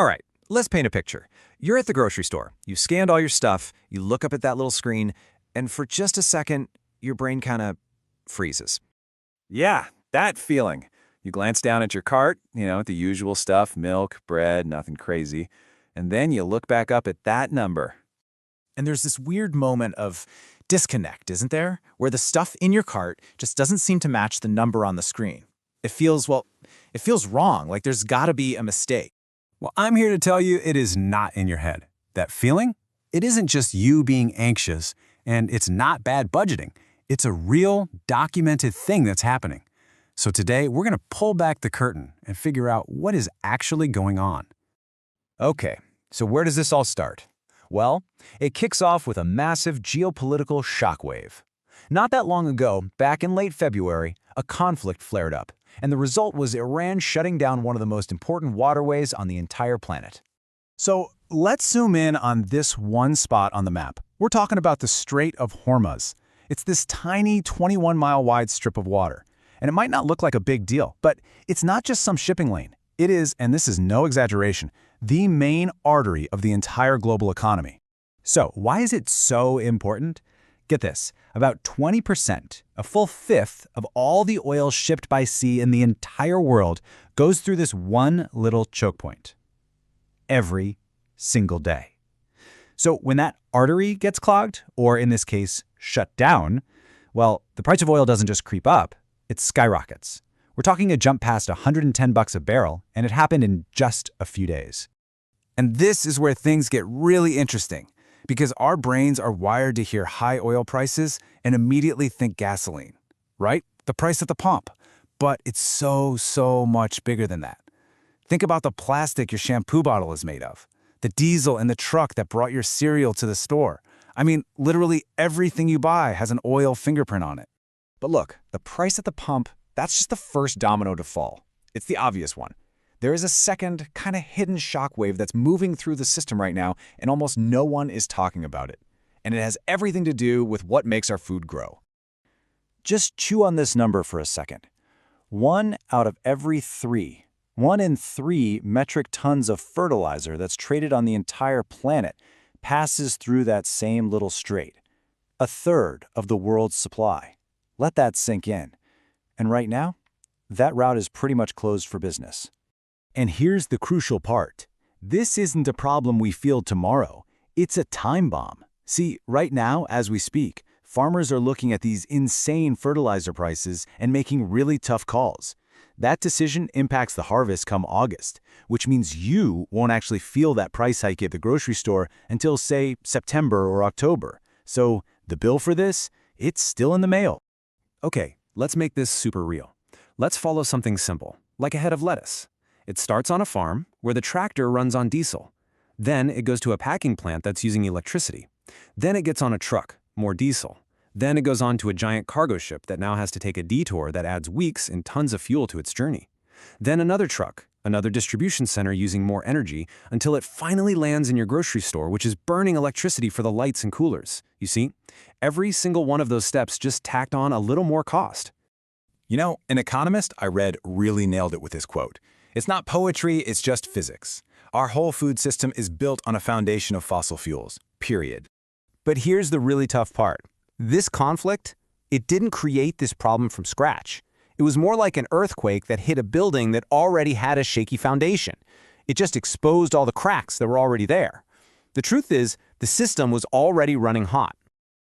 All right, let's paint a picture. You're at the grocery store. You've scanned all your stuff, you look up at that little screen, and for just a second, your brain kind of freezes. Yeah, that feeling. You glance down at your cart, at the usual stuff, milk, bread, nothing crazy. And then you look back up at that number. And there's this weird moment of disconnect, isn't there? Where the stuff in your cart just doesn't seem to match the number on the screen. It feels wrong, like there's gotta be a mistake. Well, I'm here to tell you it is not in your head. That feeling? It isn't just you being anxious, and it's not bad budgeting. It's a real, documented thing that's happening. So today, we're going to pull back the curtain and figure out what is actually going on. Okay, so where does this all start? Well, it kicks off with a massive geopolitical shockwave. Not that long ago, back in late February, a conflict flared up, and the result was Iran shutting down one of the most important waterways on the entire planet. So let's zoom in on this one spot on the map. We're talking about the Strait of Hormuz. It's this tiny 21-mile wide strip of water. And it might not look like a big deal, but it's not just some shipping lane. It is, and this is no exaggeration, the main artery of the entire global economy. So, why is it so important? Get this, about 20%, a full fifth of all the oil shipped by sea in the entire world goes through this one little choke point. Every single day. So when that artery gets clogged, or in this case, shut down, well, the price of oil doesn't just creep up, it skyrockets. We're talking a jump past $110 a barrel, and it happened in just a few days. And this is where things get really interesting, because our brains are wired to hear high oil prices and immediately think gasoline, right? The price at the pump. But it's so much bigger than that. Think about the plastic your shampoo bottle is made of, the diesel in the truck that brought your cereal to the store. I mean, literally everything you buy has an oil fingerprint on it. But look, the price at the pump, that's just the first domino to fall. It's the obvious one. There is a second, kind of hidden shockwave that's moving through the system right now, and almost no one is talking about it. And it has everything to do with what makes our food grow. Just chew on this number for a second. 1 out of every 3, 1 in 3 metric tons of fertilizer that's traded on the entire planet passes through that same little strait. A third of the world's supply. Let that sink in. And right now, that route is pretty much closed for business. And here's the crucial part. This isn't a problem we feel tomorrow. It's a time bomb. See, right now, as we speak, farmers are looking at these insane fertilizer prices and making really tough calls. That decision impacts the harvest come August, which means you won't actually feel that price hike at the grocery store until, say, September or October. So the bill for this, it's still in the mail. Okay, let's make this super real. Let's follow something simple, like a head of lettuce. It starts on a farm where the tractor runs on diesel. Then it goes to a packing plant that's using electricity. Then it gets on a truck, more diesel. Then it goes on to a giant cargo ship that now has to take a detour that adds weeks and tons of fuel to its journey. Then another truck, another distribution center using more energy until it finally lands in your grocery store, which is burning electricity for the lights and coolers. You see, every single one of those steps just tacked on a little more cost. An economist I read really nailed it with this quote. It's not poetry, it's just physics. Our whole food system is built on a foundation of fossil fuels, period. But here's the really tough part. This conflict, it didn't create this problem from scratch. It was more like an earthquake that hit a building that already had a shaky foundation. It just exposed all the cracks that were already there. The truth is, the system was already running hot.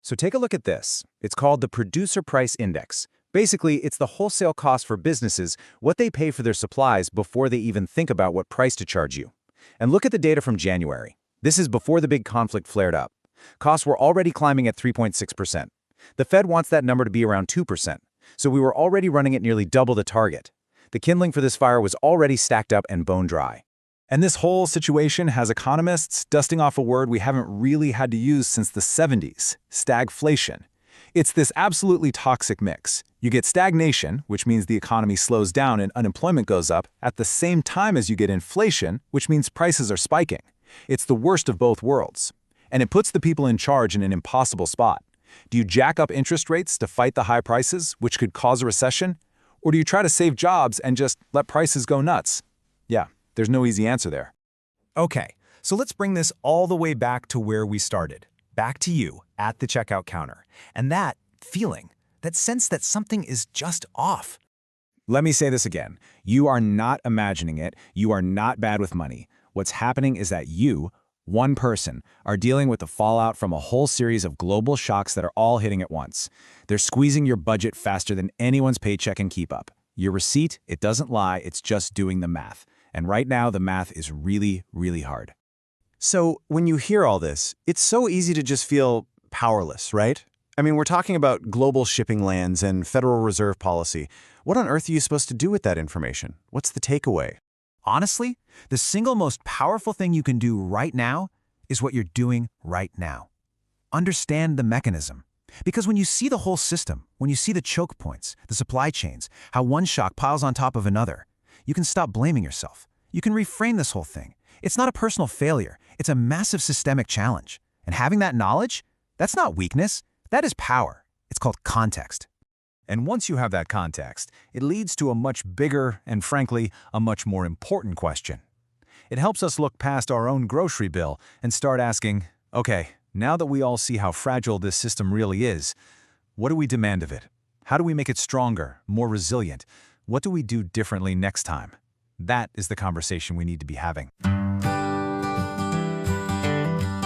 So take a look at this. It's called the Producer Price Index. Basically, it's the wholesale cost for businesses, what they pay for their supplies before they even think about what price to charge you. And look at the data from January. This is before the big conflict flared up. Costs were already climbing at 3.6%. The Fed wants that number to be around 2%, so we were already running at nearly double the target. The kindling for this fire was already stacked up and bone dry. And this whole situation has economists dusting off a word we haven't really had to use since the 70s, stagflation. It's this absolutely toxic mix. You get stagnation, which means the economy slows down and unemployment goes up, at the same time as you get inflation, which means prices are spiking. It's the worst of both worlds. And it puts the people in charge in an impossible spot. Do you jack up interest rates to fight the high prices, which could cause a recession? Or do you try to save jobs and just let prices go nuts? Yeah, there's no easy answer there. Okay, so let's bring this all the way back to where we started. Back to you at the checkout counter. And that feeling, that sense that something is just off. Let me say this again. You are not imagining it. You are not bad with money. What's happening is that you, one person, are dealing with the fallout from a whole series of global shocks that are all hitting at once. They're squeezing your budget faster than anyone's paycheck can keep up. Your receipt, it doesn't lie, it's just doing the math. And right now, the math is really, really hard. So when you hear all this, it's so easy to just feel powerless, right? I mean, we're talking about global shipping lanes and Federal Reserve policy. What on earth are you supposed to do with that information? What's the takeaway? Honestly, the single most powerful thing you can do right now is what you're doing right now. Understand the mechanism. Because when you see the whole system, when you see the choke points, the supply chains, how one shock piles on top of another, you can stop blaming yourself. You can reframe this whole thing. It's not a personal failure. It's a massive systemic challenge. And having that knowledge, that's not weakness. That is power. It's called context. And once you have that context, it leads to a much bigger and, frankly, a much more important question. It helps us look past our own grocery bill and start asking, okay, now that we all see how fragile this system really is, what do we demand of it? How do we make it stronger, more resilient? What do we do differently next time? That is the conversation we need to be having.